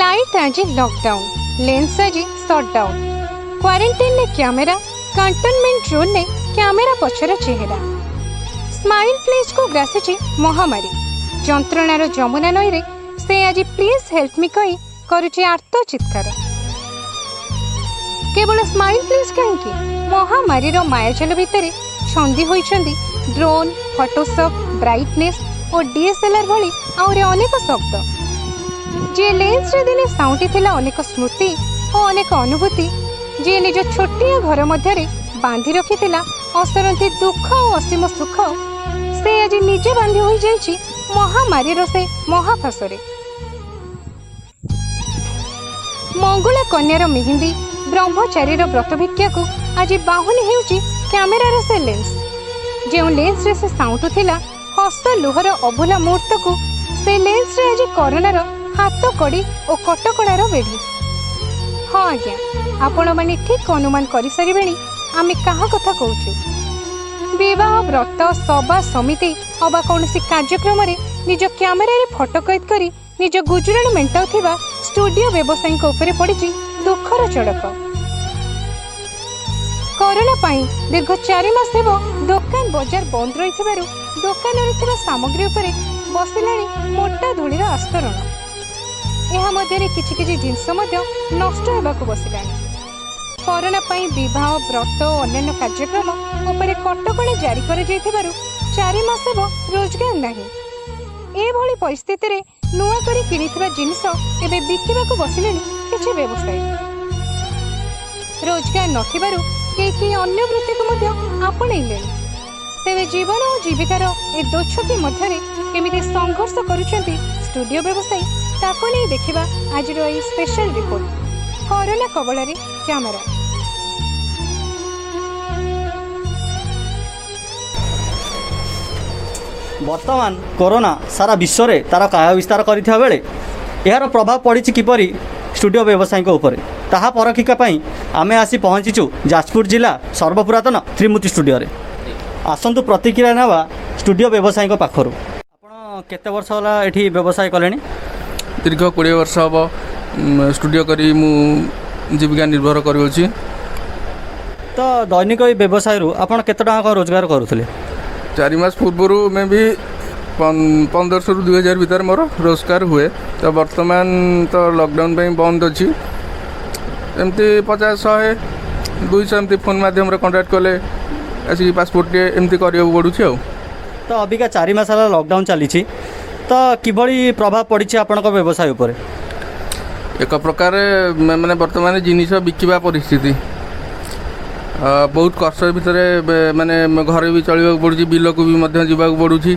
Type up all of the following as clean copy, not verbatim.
Light आज lockdown, lens आज shutdown, quarantine ने कैमेरा, कंटेनमेंट जोन ने कैमेरा पछर चेहरा। स्माइल प्लीज को ग्रासी महामारी, जंत्रणार जमुना नई रे से आज प्लीज हेल्प मी कही करुचे आर्त चित्कार। केवल स्माइल प्लीज कहीं महामारी मायाजाल भितर छंदी होइछंदी ड्रोन, फोटोशॉप, ब्राइटनेस और डीएसएलआर भली आउरे अनेक शब्द। जे लेंस रे दिने साउंटी थिला अनेक स्मृति और अनेक अनुभूति, जे निज छोटिया घर मध्य बांधि रखिथिला असरंती दुख और असीम सुख, से आज निजे बांधि होई जाइछि महामारी से महाफासरे। मंगला कन्यार मेहंदी, ब्रह्मचारीर व्रतभिक्षा को आज बाहुनी हेउछि कैमेरार से लेंस। जो लेंस रे से साउंटु थिला हस्त लुहर अभुला मुहूर्त को, से लेंस रे आज कोरोनार हाथ कड़ी और कटकणार बेढ़ी। हाँ आज्ञा, आपण माने ठीक अनुमान करि सारिबेनी आमे काहा कथा कहूछु। विवाह, व्रत, सभा, समिति अबा कौनसी कार्यक्रम रे निज कैमेरा रे फोटो कैद करी निज गुजराण मेंटाउथिबा स्टूडियो व्यवसायी उपरे पड़िछि दुखर चड़क। कोरोना पाई दीर्घ 4 मास हेब दुकान बजार बंद रही दुकान सामग्री उपरे बसिलाणी मोटा धूलीर आस्तरण। यह मध्य किछि जिनस नष्ट होबाकु बसिलाणी। कोरोना पाई विवाह, व्रत और अन्य कार्यक्रम उपरे कटकणा जारी कर 4 मास हेब रोजगार नाही। एभली परिस्थिति रे नुआ करी किनिथिबा जिनिस एबे बिकिबाकु बसिलेनी किछि व्यवसायी। रोजगार नथिबारु केही अन्य वृत्ति को मध्य आपणैलेनी। तेरे जीवन और जीविकार ए दोछकी मध्य केमिति संघर्ष करुछंती स्टूडियो व्यवसायी, ताको नै देखिबा आजिर ए स्पेशल रिपोर्ट कोरोना कबल रे कैमेरा। वर्तमान कोरोना सारा विश्व रे तार काय विस्तार करिथिया बेले यार प्रभाव पड़ी किपरि स्टूडियो व्यवसायी उपर ताहा परखिका पाई आमे आसी पहुँचीचु जाजपुर जिला सर्वपुरातन त्रिमूर्ति स्टूडियो रे। आसंतु प्रतिक्रिया नेवा स्टूडियो व्यवसायी पाखरु। आपण केते वर्ष होला एठी व्यवसाय कलेनी? दीर्घ 20 वर्ष हम स्टूडियो करी मु जीविका निर्भर करूँ। तो दैनिक व्यवसाय रु आपण केते टका रोजगार करूथले? 4 मास पूर्व में भी 1500 ରୁ 2000 भीतर मोर रोजगार हुए। तो वर्तमान तो लॉकडाउन पे बंद अच्छी, एमती 50-100 200 एमती फोन माध्यम कॉन्टैक्ट कले आसिक पासपोर्ट एमती करने पड़ुଛି। तो अबिका 4 मास लॉकडाउन चली, तो किभली प्रभाव पड़ी आपण व्यवसाय उपर? एक प्रकार माने वर्तमान जिनिस बिकिबा परिस्थिति बहुत कष्ट भितर माने घर भी चलवा पड़ुଛି, बिल को भी मध्य जावाक पड़ुଛି।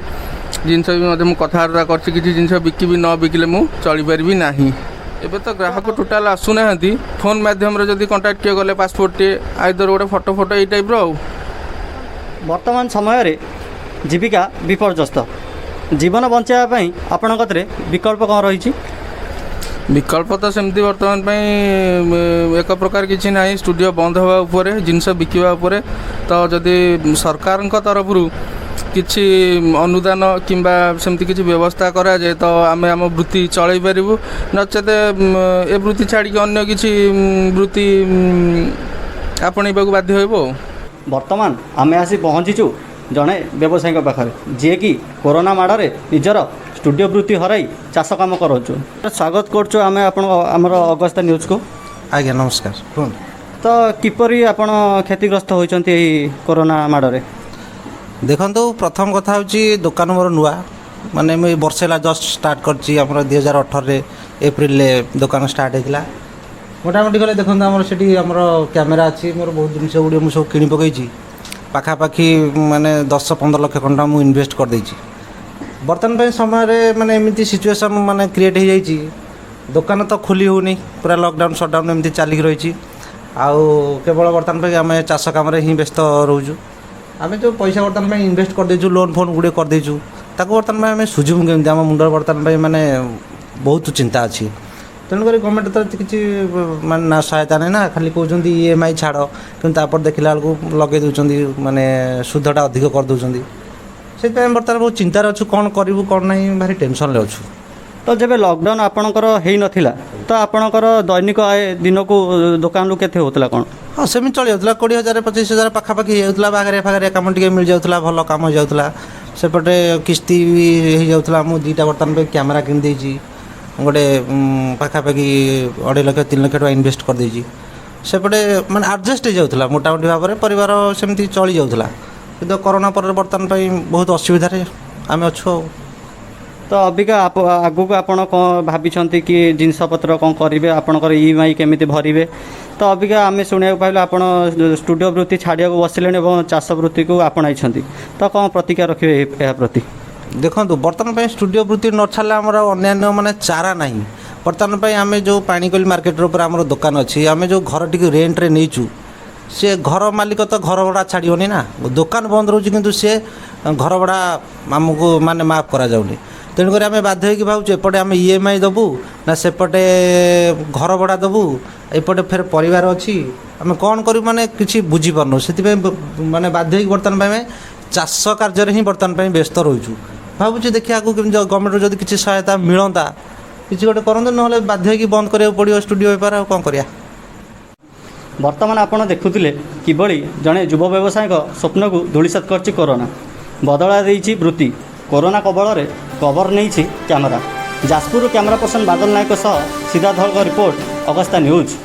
जिनस भी कथबार्ता कर जिनस बिकिबी न बिकिले मु चली पारिबी नाही। एबे तो ग्राहक टोटाल आसुना, फोन माध्यम रे जदी कांटेक्ट किए गले पासपोर्ट आइदर गोटे फोटो ये टाइप रो। वर्तमान समय रे जीविका विपर्यस्त, जीवन बचाइबा पई आपण कतरे विकल्प कौन रही? विकल्प तो सेमती वर्तमान एक प्रकार किसी ना, स्टूडियो बंद हवा उपरे जिनस बिकिबा उपरे। तो जदि सरकार तरफ किसी अनुदान किंबा सेमती किसी व्यवस्था करा जाए तो आमे आम वृत्ति चलई पारिबु, नचेत ए वृत्ति छाड़ी अन्य किसी वृत्ति आपणैबा बाध्य होइबो। वर्तमान आमे आसी पहुँचीचु जड़े व्यवसायी पाखे जी कि कोरोना माड़े निजर स्टूडियो वृत्ति हराई चाष कम करूँ। स्वागत करुँ आमे आमर अगस्ता न्यूज को। आज्ञा नमस्कार। तो किपरि आपण क्षतिग्रस्त होइचंती कोरोना माड़े? देखो प्रथम कथा हूँ दुकान मोर नुआ माने मुझे वर्षे जस्ट स्टार्ट कर 2018 एप्रिल दुकान स्टार्ट होता। मोटामोटी गले देखो आमर से कैमेरा अच्छी, मोर बहुत जिन गुड़ी मुझे सब कि पकई पाखापाखि माने 10-15 लाख खंडा मुझे इन्वेस्ट कर देछि। बर्तमान समय माने एमती सिचुएसन माने क्रिएट हो जाइए, दुकान तो खोली होनी, पूरा लॉकडाउन शटडाउन एमती चलिक रही। आउ केवल बर्तमान आम चाष कम ही व्यस्त रोचु। आम जो पैसा बर्तमान इन्वेस्ट कर देचु, लोन फोन गुड़े कर देचु, ताको बर्तमान आम सुझिबु केमती? आम मुंडर बर्तमान माने बहुत चिंता अच्छी। तेणुक गवर्नमेंट तो किसी माने ना सहायता नहीं ना, खाली कहते EMI छाड़, कि देखला बेलू लगे दूसरी माने सुधटा अधिक कर दूसरी। से बर्तमान बहुत चिंतार अच्छु, कौन करूँ कौन ना, भारी टेंशन अच्छु। तो जब लॉकडाउन आपणकर हो नथिला तो आपणकर दैनिक आय दिन को दुकान रु केते होतला कोन हाँ सेମିତି चली जाऊला 20,000 25,000 पाखापाखि होता बागरे फागरे कम टे मिल जाऊला भल कम हो जाऊला सेपटे किस्ती भी हो जाऊला मुझे 2टा बर्तमान पे कैमेरा किन देजी गोटे पाखापाखि 2.5 लाख 3 लाख टका इनवेस्ट कर देजी सेपटे माने एडजस्ट हो जाऊला मोटामोटी भाव में परिवार सेमती चली जाऊला किंतु कोरोना पर बर्तमान पे बहुत असुविधा आम अच्छु तो अबिका आगु को आपण कौन भाभी कि जिनपतर कौन करेंगे आपणकर EMI केमी भरवे तो अबिका आम शुणा पाइल आप स्टूडियो वृत्ति छाड़ा बसिले और चाष वृत्ति को आपणाई तो कौन प्रतिक्रिया रखिए यह प्रति देखो बर्तमान पे स्टूडियो वृत्ति न छाड़े आम अन्य माने चारा ना बर्तमान पे आम जो पाणीकोइल मार्केट ऊपर आम दुकान अच्छी आम जो घर टी रेन्ट्रे नहींचु सी घर मालिक तो घर भड़ा छाड़नी ना दुकान बंद रोचे किंतु सी घर भड़ा आमको माने माफ करा जाउनी तेणुक आम बाध्य होगी भावुँ एपटे आम EMI देबू ना सेपटे घर भड़ा देबू एपटे फिर परिवार अच्छी आम कौन करूँ माने किसी बुझीपारनु से माने बाध्य होगी बर्तमान आम चाष कार्य ही बर्तमान पे व्यस्त रोचु भावुँ देखिए आगे कमी गवर्नमेंट जब किसी सहायता मिलता किसी गोटे करते ना बाध्य होगी बंद करा पड़ो स्टूडियो बेपार आ कौन करिया वर्तमान आपण देखुले किभली जड़े युव व्यवसायी स्वप्न को धूलिसात कर कोरोना बदला देछि वृत्ति कोरोना कबल कवर नहीं कैमेरा जाजपुर कैमेरा पर्सन बादल नायक सह सीधा धड़क रिपोर्ट अगस्ता न्यूज।